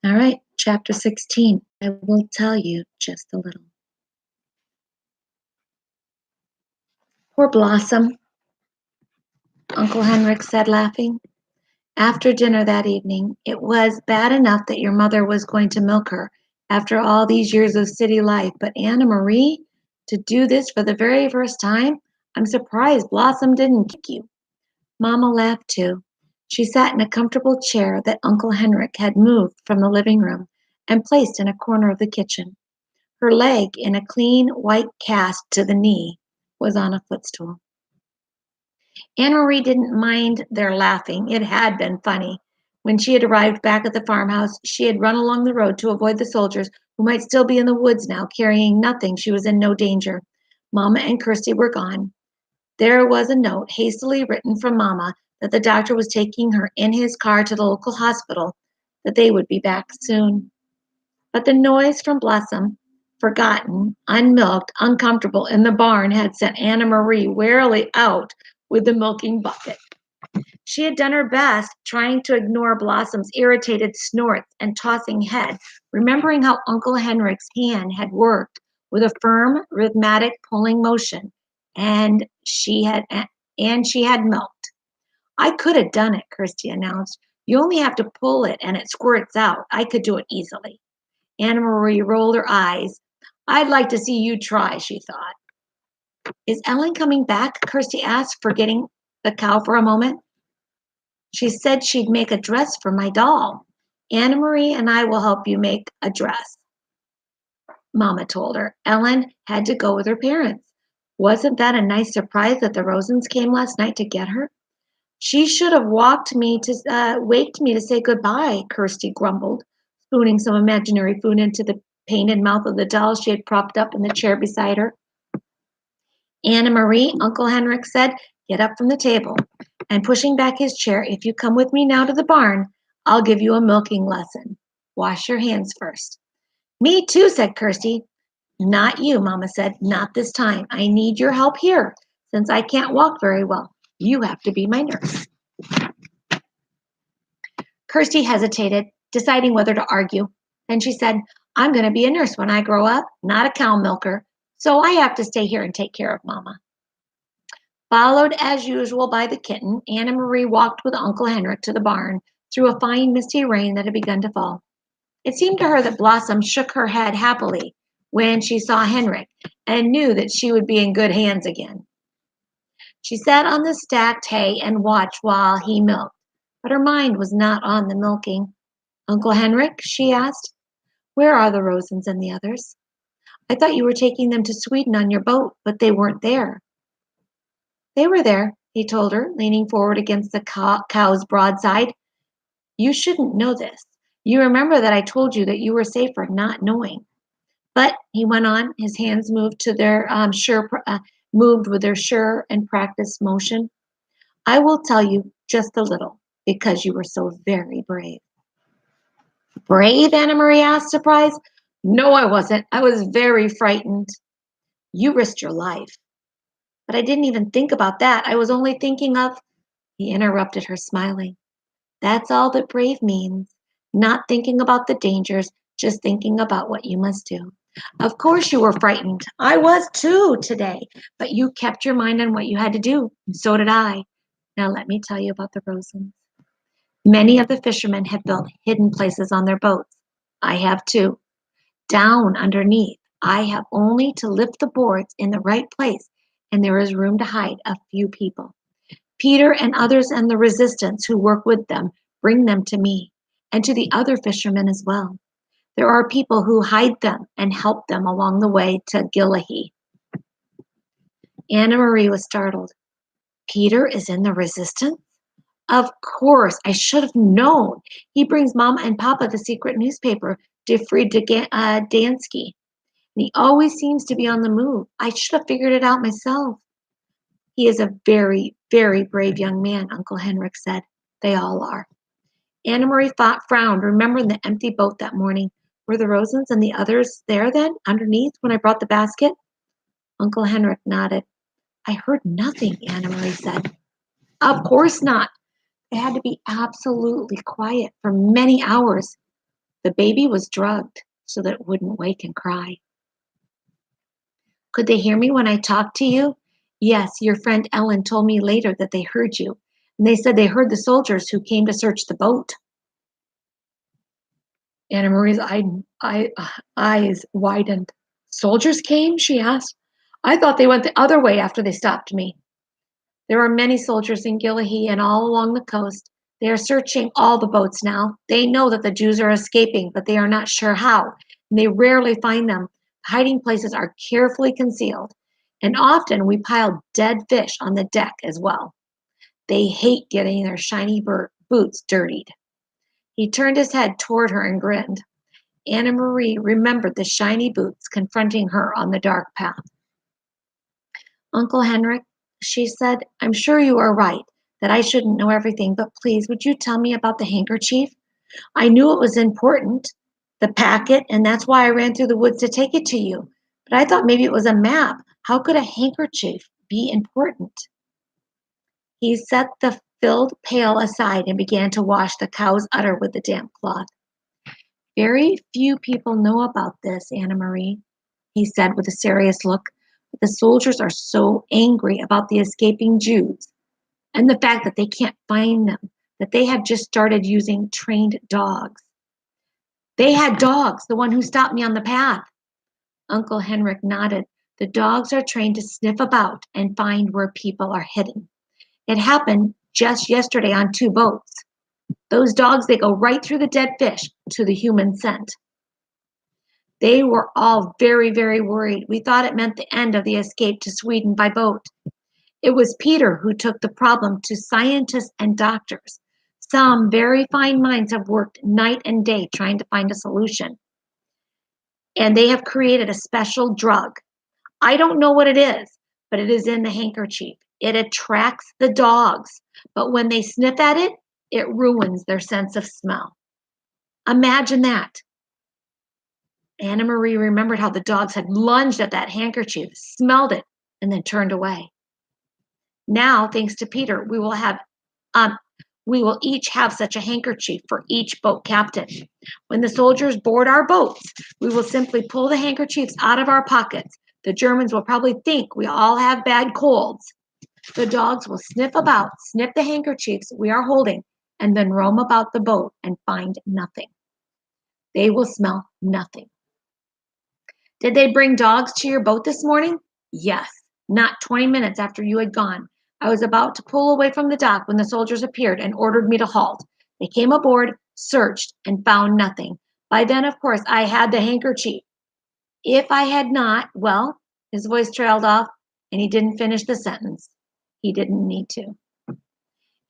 All right, chapter 16. I will tell you just a little. Poor Blossom, Uncle Henrik said, laughing. After dinner that evening, it was bad enough that your mother was going to milk her after all these years of city life, but Anna Marie, to do this for the very first time, I'm surprised Blossom didn't kick you. Mamma laughed too. She sat in a comfortable chair that Uncle Henrik had moved from the living room and placed in a corner of the kitchen. Her leg, in a clean white cast to the knee, was on a footstool. Anne-Marie didn't mind their laughing. It had been funny. When she had arrived back at the farmhouse, she had run along the road to avoid the soldiers who might still be in the woods now, carrying nothing. She was in no danger. Mamma and Kirsty were gone. There was a note hastily written from Mamma that the doctor was taking her in his car to the local hospital, that they would be back soon. But the noise from Blossom, forgotten, unmilked, uncomfortable in the barn, had sent Anna Marie warily out with the milking bucket. She had done her best, trying to ignore Blossom's irritated snorts and tossing head, remembering how Uncle Henrik's hand had worked with a firm, rhythmic pulling motion, and she had milked. I could have done it, Kirsty announced. You only have to pull it and it squirts out. I could do it easily. Anna Marie rolled her eyes. I'd like to see you try, she thought. Is Ellen coming back? Kirsty asked, forgetting the cow for a moment. She said she'd make a dress for my doll. Anna Marie and I will help you make a dress, Mama told her. Ellen had to go with her parents. Wasn't that a nice surprise that the Rosens came last night to get her? She should have waked me to say goodbye, Kirsty grumbled, spooning some imaginary food into the painted mouth of the doll she had propped up in the chair beside her. Anna Marie, Uncle Henrik said, get up from the table. And pushing back his chair, if you come with me now to the barn, I'll give you a milking lesson. Wash your hands first. Me too, said Kirsty. Not you, Mama said, not this time. I need your help here, since I can't walk very well. You have to be my nurse. Kirsty hesitated, deciding whether to argue. Then she said, I'm going to be a nurse when I grow up, not a cow milker, so I have to stay here and take care of Mama. Followed as usual by the kitten, Anna Marie walked with Uncle Henrik to the barn through a fine misty rain that had begun to fall. It seemed to her that Blossom shook her head happily when she saw Henrik and knew that she would be in good hands again. She sat on the stacked hay and watched while he milked, but her mind was not on the milking. Uncle Henrik, she asked, where are the Rosens and the others? I thought you were taking them to Sweden on your boat, but they weren't there. They were there, he told her, leaning forward against the cow's broadside. You shouldn't know this. You remember that I told you that you were safer not knowing. But, he went on, his hands moved moved with their sure and practiced motion. I will tell you just a little, because you were so very brave. Brave? Anna Marie asked, surprised. No, I wasn't. I was very frightened. You risked your life. But I didn't even think about that. I was only thinking of, he interrupted her, smiling. That's all that brave means. Not thinking about the dangers, just thinking about what you must do. Of course you were frightened. I was too today. But you kept your mind on what you had to do, and so did I. Now let me tell you about the Rosens. Many of the fishermen have built hidden places on their boats. I have too. Down underneath, I have only to lift the boards in the right place, and there is room to hide a few people. Peter and others in the resistance who work with them bring them to me, and to the other fishermen as well. There are people who hide them and help them along the way to Gillahee. Anna Marie was startled. Peter is in the resistance? Of course, I should have known. He brings Mama and Papa the secret newspaper, Die Dansky. And he always seems to be on the move. I should have figured it out myself. He is a very, very brave young man, Uncle Henrik said. They all are. Anna Marie frowned, remembering the empty boat that morning. Were the Rosens and the others there then, underneath, when I brought the basket? Uncle Henrik nodded. I heard nothing, Anna Marie said. Of course not. They had to be absolutely quiet for many hours. The baby was drugged so that it wouldn't wake and cry. Could they hear me when I talked to you? Yes, your friend Ellen told me later that they heard you. And they said they heard the soldiers who came to search the boat. Anna Marie's eyes widened. Soldiers came? She asked. I thought they went the other way after they stopped me. There are many soldiers in Gillihy and all along the coast. They are searching all the boats now. They know that the Jews are escaping, but they are not sure how, and they rarely find them. Hiding places are carefully concealed, and often we pile dead fish on the deck as well. They hate getting their shiny boots dirtied. He turned his head toward her and grinned. Anna Marie remembered the shiny boots confronting her on the dark path. Uncle Henrik, she said, I'm sure you are right that I shouldn't know everything, but please, would you tell me about the handkerchief? I knew it was important, the packet, and that's why I ran through the woods to take it to you. But I thought maybe it was a map. How could a handkerchief be important? He set the filled pail aside and began to wash the cow's udder with the damp cloth. Very few people know about this, Anna Marie, he said with a serious look. The soldiers are so angry about the escaping Jews and the fact that they can't find them, that they have just started using trained dogs. They had dogs, the one who stopped me on the path. Uncle Henrik nodded. The dogs are trained to sniff about and find where people are hidden. It happened just yesterday on 2 boats. Those dogs, they go right through the dead fish to the human scent. They were all very, very worried. We thought it meant the end of the escape to Sweden by boat. It was Peter who took the problem to scientists and doctors. Some very fine minds have worked night and day trying to find a solution. And they have created a special drug. I don't know what it is, but it is in the handkerchief. It attracts the dogs, but when they sniff at it, it ruins their sense of smell. Imagine that. Anna Marie remembered how the dogs had lunged at that handkerchief, smelled it, and then turned away. Now, thanks to Peter, we will each have such a handkerchief for each boat captain. When the soldiers board our boats, we will simply pull the handkerchiefs out of our pockets. The Germans will probably think we all have bad colds. The dogs will sniff about, sniff the handkerchiefs we are holding, and then roam about the boat and find nothing. They will smell nothing. Did they bring dogs to your boat this morning? Yes, not 20 minutes after you had gone. I was about to pull away from the dock when the soldiers appeared and ordered me to halt. They came aboard, searched, and found nothing. By then, of course, I had the handkerchief. If I had not, well, his voice trailed off, and he didn't finish the sentence. He didn't need to.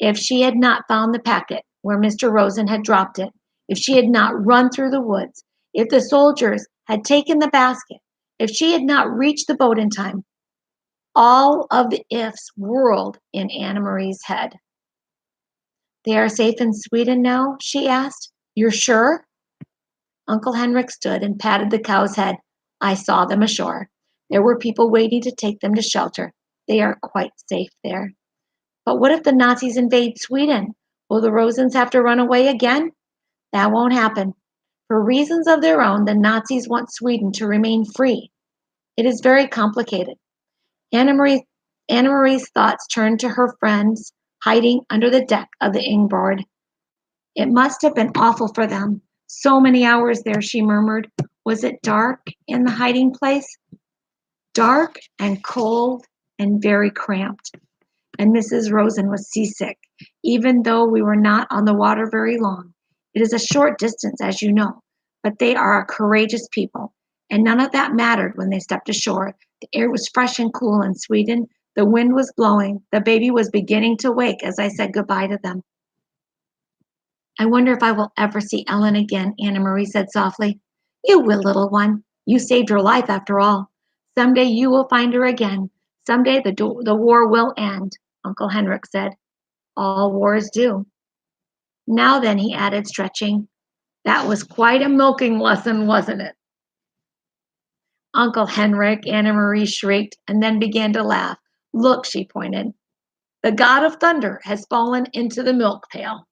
If she had not found the packet where Mr. Rosen had dropped it, if she had not run through the woods, if the soldiers had taken the basket, if she had not reached the boat in time, all of the ifs whirled in Anna Marie's head. They are safe in Sweden now? She asked. You're sure? Uncle Henrik stood and patted the cow's head. I saw them ashore. There were people waiting to take them to shelter. They are quite safe there. But what if the Nazis invade Sweden? Will the Rosens have to run away again? That won't happen. For reasons of their own, the Nazis want Sweden to remain free. It is very complicated. Anna Marie's thoughts turned to her friends hiding under the deck of the Ingeborg. It must have been awful for them. So many hours there, she murmured. Was it dark in the hiding place? Dark and cold and very cramped. And Mrs. Rosen was seasick, even though we were not on the water very long. It is a short distance, as you know, but they are a courageous people, and none of that mattered when they stepped ashore. The air was fresh and cool in Sweden. The wind was blowing. The baby was beginning to wake as I said goodbye to them. I wonder if I will ever see Ellen again, Anna Marie said softly. You will, little one. You saved her life after all. Someday you will find her again. Someday the war will end, Uncle Henrik said. All wars do. Now then, he added, stretching, that was quite a milking lesson, wasn't it? Uncle Henrik, Anna Marie shrieked, and then began to laugh. Look, she pointed. The god of thunder has fallen into the milk pail.